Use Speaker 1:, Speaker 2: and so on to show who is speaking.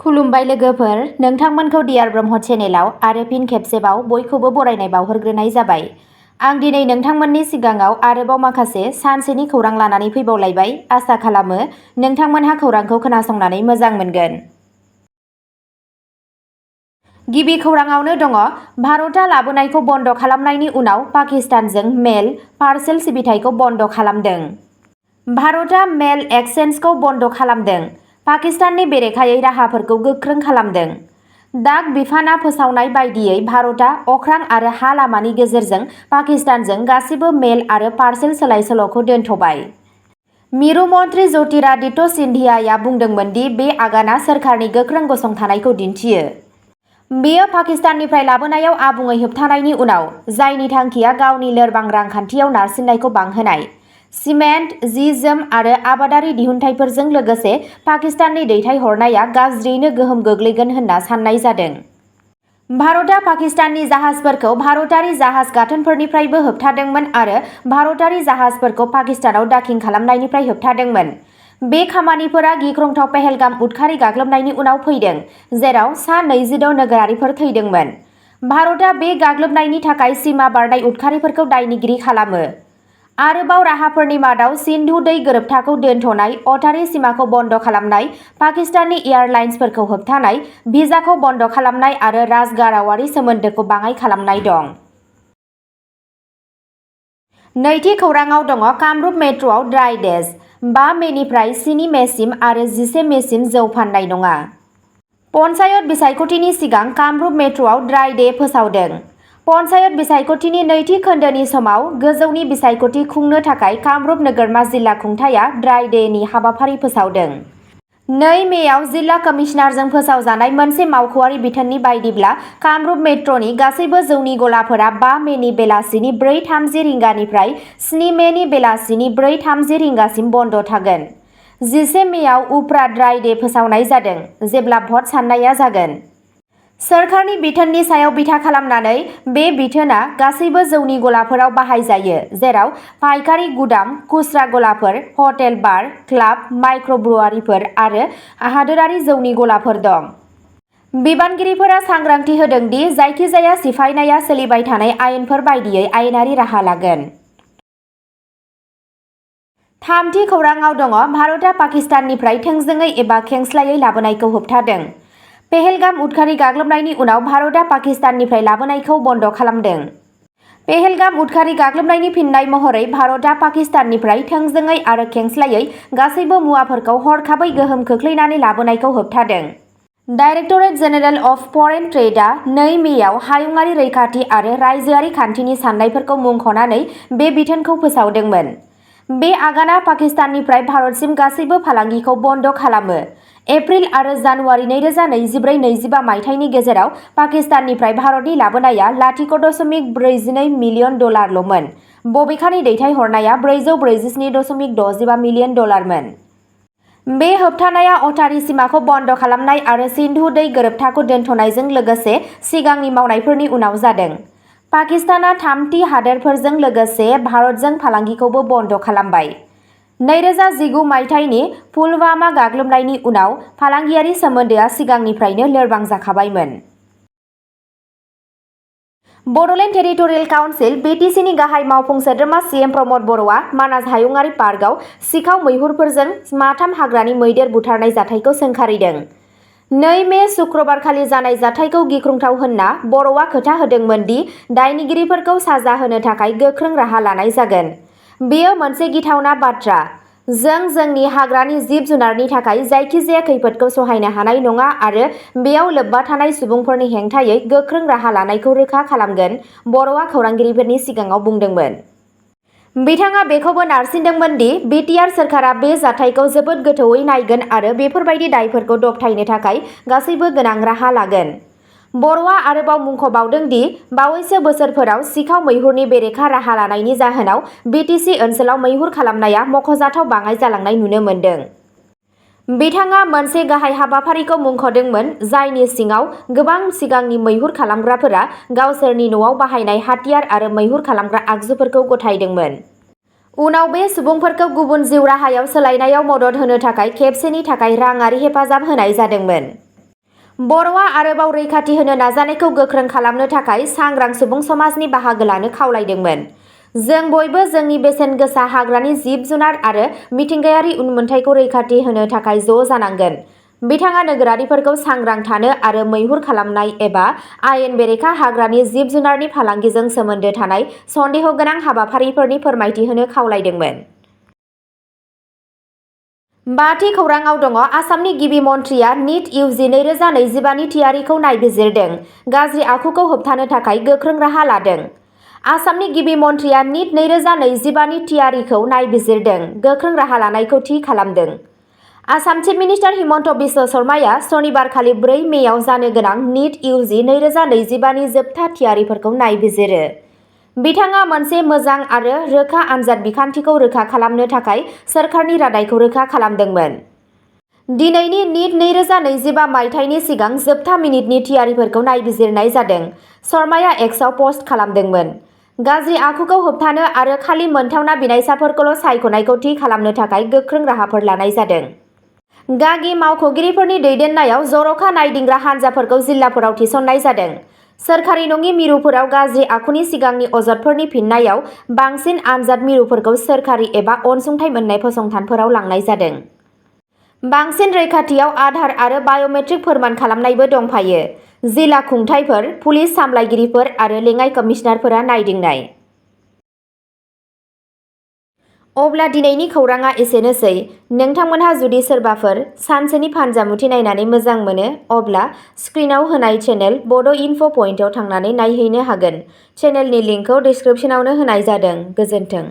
Speaker 1: खुलुमबाय लोगोफोर, नोंथांमोनखौ डियार ब्रह्म चेनेलाव आरो फिन खेबसेबाव बयखौबो बरायनाय बावहरग्रोनाय जाबाय। आं दिनै नोंथांमोननि सिगाङाव आरोबाव माखासे सानसेनि खौरां लानानै फैबावलायबाय। आसा खालामो नोंथांमोनहा खौरांखौ खोनासंनानै मोजां मोनगोन। गिबि खौराङावनो दङ, भारतआ लाबोनायखौ बन्द खालामनायनि उनाव पाकिस्तानजों मेल पार्सेल सिबिथायखौ बन्द खालामदों। भारतआ मेल एक्सचेन्जखौ बन्द खालामदों। पाकिस्ताननि बेरेखायै राहाफोरखौ गोख्रों खालामदों। डाक बिफानआ फोसावनाय बायदियै भारतआ अख्रां आरो हा लामानि गेजेरजों पाकिस्तानजों गासिबो मेल आरो पार्सेल सोलाय-सोल'खौ दोनथ'बाय। मिरु मन्त्रि ज्योतिरादित्य सिन्धियाया बुंदोंमोन दि बे आगाना सोरखारनि गोख्रों गसंथानायखौ दिन्थियो। बेयो पाकिस्ताननिफ्राय लाबोनायाव आबुङै होबथानायनि उनाव, जायनि थांखिया गावनि लोरबां रांखान्थियाव नारसिननायखौ बांहोनाय। सिमेन्ट, जि-जोम आरो आबादारि दिहुनथायफोरजों लोगोसे पाकिस्ताननि दैथायहरनाया गाज्रियैनो गोहोम गोग्लैगोन होनना साननाय जादों। भारतआ पाकिस्ताननि जाहाजफोरखौ भारतारि जाहाज गाथोनफोरनिफ्रायबो होबथादोंमोन आरो भारतारि जाहाजफोरखौ पाकिस्तानाव डाकिं खालामनायनिफ्राय होबथादोंमोन। बे खामानिफोरा गिख्रंथाव पहेलगाम उदखारि गाग्लोबनायनि उनाव फैदों, जेराव सा 26 नोगोरारिफोर थैदोंमोन। भारतआ बे गाग्लोबनायनि थाखाय सिमा बारनाय उदखारिफोरखौ दायनिगिरि खालामो। आरोबाव राहाफोरनि मादाव सिन्धु दै गोरोबथाखौ दोनथ'नाय, अटारी सिमाखौ बन्द खालामनाय, पाकिस्ताननि एयारलाइन्सफोरखौ होबथानाय, भिजाखौ बन्द खालामनाय आरो राजगारावारि सोमोन्दोखौ बाङाइ खालामनाय दं। नैथि खौराङाव दङ, कामरुप मेट्र'आव ड्राइ डेज। 5 मेनिफ्राय 7 मेसिम आरो 11 मेसिम जौ फाननाय नङा। पन्चायत बिसायख'थिनि सिगां कामरुप मेट्र'आव ड्राइ डे फोसावदों। पन्चायत बिसायख'थिनि नैथि खोन्दोनि समाव गोजौनि बिसायख'थि खुंनो थाखाय कामरुप नोगोरमा जिल्ला खुंथायआ ड्राइ डेनि हाबाफारि फोसावदों। 2 मेआव जिल्ला कमिशनारजों फोसावजानाय मोनसे मावख'आरि बिथोननि बायदिब्ला कामरुप मेट्र'नि गासैबो जौनि गलाफोरा 5 मेनि बेलासिनि 4:30 रिंगानिफ्राय 7 मेनि बेलासिनि 4:30 रिंगासिम बन्द थागोन। 11 मेआव उफ्रा ड्राइ डे फोसावनाय जादों, जेब्ला भट साननाया जागोन। सोरखारनि बिथोननि सायाव बिथा खालामनानै, बे बिथोनआ गासैबो जौनि गलाफोराव बाहायजायो, जेराव फायखारि गुदाम, खुस्रा गलाफोर, हटेल, बार, क्लाब, माइक्र'ब्रुवारिफोर आरो हादोरारि जौनि गलाफोर दं। बिबानगिरिफोरा सांग्रांथि होदों दि जायखिजाया सिफायनाया सोलिबाय थानाय आयेनफोर बायदियै आयेनारि राहा लागोन। थामथि खौराङाव दङ, भारतआ पाकिस्ताननिफ्राय थोंजोङै एबा खेंस्लायै लाबोनायखौ होबथादों। पहेलगाम उदखारि गाग्लोबनायनि उनाव भारतआ पाकिस्ताननिफ्राय लाबोनायखौ बन्द खालामदों। पहेलगाम उदखारि गाग्लोबनायनि फिननाय महरै भारतआ पाकिस्ताननिफ्राय थोंजोङै आरो खेंस्लायै गासैबो मुवाफोरखौ हरखाबै गोहोम खोख्लैनानै लाबोनायखौ होबथादों। डाइरेक्टरेट जेनेरेल अफ फरेन ट्रेडआ 2 मेआव हायुंआरि रैखाथि आरो रायजोआरि खान्थिनि सान्नायफोरखौ मुंख'नानै बे बिथोनखौ फोसावदोंमोन। बे आगाना पाकिस्ताननिफ्राय भारतसिम गासैबो फालांगिखौ बन्द खालामो। एप्रिल आरो जानुवारि 2024-25 मायथाइनि गेजेराव पाकिस्ताननिफ्राय भारतनि लाबोनाया $0.42 मिलियन ल'मोन, बबेखानि दैथायहरनाया $447.65 मिलियन मोन। बे होबथानाया अटारी सिमाखौ बन्द खालामनाय आरो सिन्धु दै गोरोबथाखौ दोनथ'नायजों लोगोसे सिगांनि मावनायफोरनि उनाव जादों। पाकिस्तानआ थामथि हादोरफोरजों लोगोसे भारतजों फालांगिखौबो बन्द खालामबाय। 2019 मायथाइनि पुलवामा गाग्लोबनायनि उनाव फालांगियारि सोमोन्दोआ सिगांनिफ्रायनो लोरबां जाखाबायमोन। बड'लेण्ड टेरिटरियेल काउन्सिल (BTC) गाहाय मावफुं सोद्रोमा CM प्रमद बर'आ मानास हायुंआरि पार्कआव सिखाव मैहुरफोरजों 3 हाग्रानि मैदेर बुथारनाय जाथायखौ सोंखारिदों। 2 मे सुक्रुबारखालि जानाय जाथायखौ गिख्रंथाव होनना बर'आ खोथा होदोंमोन दि दायनिगिरिफोरखौ साजा होनो थाखाय गोख्रों राहा लानाय जागोन। बेयो मोनसे गिथावना बाथ्रा। जों जोंनि हाग्रानि जिब-जुनारनि थाखाय जायखिजाया खैफोदखौ सहायनो हानाय नङा आरो बेयाव लोब्बा थानाय सुबुंफोरनि हेंथायै गोख्रों राहा लानायखौ रोखा खालामगोन, बर'आ खौरांगिरिफोरनि सिगाङाव बुंदोंमोन। बिथाङा बेखौबो नारसिनदोंमोन दि बिटिआर सोरखारा बे जाथायखौ जोबोद गोथौवै नायगोन आरो बेफोरबायदि दायफोरखौ दबथायनो थाखाय गासैबो गोनां राहा लागोन। बर'आ आरोबाव मुंख'बावदों दि बावैसो बोसोरफोराव सिखाव मैहुरनि बेरेखा राहा लानायनि जाहोनाव BTC ओनसोलाव मैहुर खालामनाया मख'जाथाव बाङाइ जालांनाय नुनो मोन्दों। बिथाङा मोनसे गाहाय हाबाफारिखौ मुंख'दोंमोन जायनि सिङाव गोबां सिगांनि मैहुर खालामग्राफोरा गावसोरनि न'आव बाहायनाय हाथियार आरो मैहुर खालामग्रा आगजुफोरखौ गथायदोंमोन। उनाव बे सुबुंफोरखौ गुबुन जिउ राहायाव सोलायनायाव मदद होनो थाखाय खेबसेनि थाखाय राङारि हेफाजाब होनाय जादोंमोन। बर'आ आरोबाव रैखाथि होनो नाजानायखौ गोख्रों खालामनो थाखाय सांग्रां सुबुं समाजनि बाहागो लानो खावलायदोंमोन। जों बयबो जोंनि बेसेन गोसा हाग्रानि जिब जुनार आरो मिथिंगायारि उनमोनथाइखौ रैखाथि होनो थाखाय ज' जानांगोन। बिथाङा नोगोरारिफोरखौ सांग्रां थानो आरो मैहुर खालामनाय एबा आयेन बेरेखा हाग्रानि जिब जुनारनि फालांगिजों सोमोन्दो थानाय सन्देह गोनां हाबाफारिफोरनि फोरमायथि होनो खावलायदोंमोन। बाथि खौराङाव दङ आसामनि गिबि मन्थ्रिया निट इउजि 2025 नि थियारिखौ नायबिजिरदों, गाज्रि आखुखौ होबथानो थाखाय गोख्रों राहा लादों। आसामनि गिबि मन्थ्रिया निट 2025 नि थियारिखौ नायबिजिरदों, गोख्रों राहा लानायखौ थि खालामदों। आसाम चिफ मिनिस्टार हिमन्त बिश्व शर्माया सनिबारखालि 4 मेआव जानो गोनां निट इउजि 2025 नि जोबथा थियारिफोरखौ नायबिजिरो। बिथाङा मोनसे मोजां आरो रोखा आनजाद बिखान्थिखौ रोखा खालामनो थाखाय सोरखारनि रादायखौ रोखा खालामदोंमोन। दिनैनि निट 2025 मायथाइनि सिगां जोबथा मिनिटनि थियारिफोरखौ नायबिजिरनाय जादों, शर्माया एक्सआव पस्ट खालामदोंमोन। गाज्रि आखुखौ होबथानो आरो खालि मोनथावना बिनायसाफोरखौल' सायख'नायखौ थि खालामनो थाखाय गोख्रों राहाफोर लानाय जादों। गागि मावख'गिरिफोरनि दैदेननायाव जर'खा नायदिंग्रा हान्जाफोरखौ जिल्लाफोराव थिसननाय जादों। सोरखारि नङि मिरुफोराव गाज्रि आखुनि सिगांनि अजदफोरनि फिननायाव बांसिन आनजाद मिरुफोरखौ सोरखारि एबा अनसुंथाइ मोन्नाय फसंथानफोराव लांनाय जादों। बांसिन रैखाथियाव आधार आरो बाय'मेट्रिक फोरमान खालामनायबो दंफायो। जिल्ला खुंथायफोर, पुलिस सामलायगिरिफोर आरो लेङाइ कमिसनारफोरा नायदिंनाय। अब्ला दिनैनि खौराङा एसेनोसै। नोंथांमोनहा जुदि सोरबाफोर सानसेनि फानजामुथि नायनानै मोजां मोनो, अब्ला स्क्रिनआव होनाय चेनेल बड' इनफ' पइन्टआव थांनानै नायहैनो हागोन। चेनेलनि लिंकखौ डिस्क्रिप्शनावनो होनाय जादों। गोजोन्थों।